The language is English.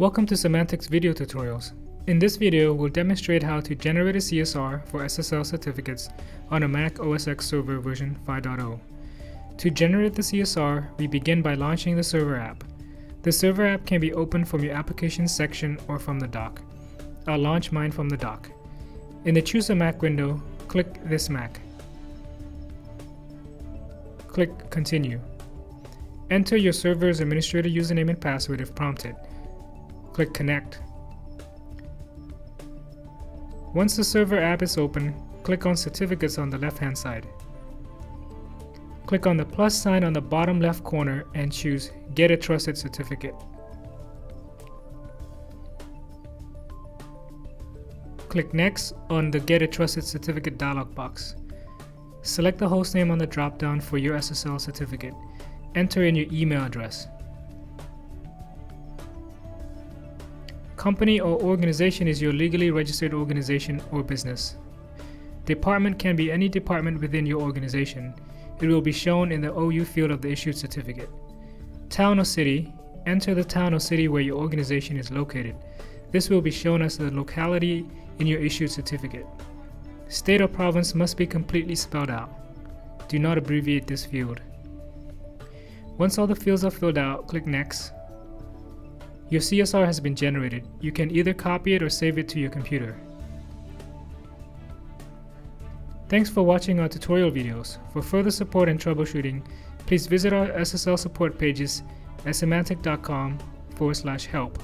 Welcome to Symantec's video tutorials. In this video, we'll demonstrate how to generate a CSR for SSL certificates on a Mac OS X server version 5.0. To generate the CSR, we begin by launching the server app. The server app can be opened from your applications section or from the dock. I'll launch mine from the dock. In the Choose a Mac window, click this Mac. Click Continue. Enter your server's administrator username and password if prompted. Click Connect. Once the server app is open, click on Certificates on the left-hand side. Click on the plus sign on the bottom left corner and choose Get a Trusted Certificate. Click Next on the Get a Trusted Certificate dialog box. Select the hostname on the drop-down for your SSL certificate. Enter in your email address. Company or organization is your legally registered organization or business. Department can be any department within your organization. It will be shown in the OU field of the issued certificate. Town or city, enter the town or city where your organization is located. This will be shown as the locality in your issued certificate. State or province must be completely spelled out. Do not abbreviate this field. Once all the fields are filled out, click Next. Your CSR has been generated. You can either copy it or save it to your computer. Thanks for watching our tutorial videos. For further support and troubleshooting, please visit our SSL support pages at symantec.com/help.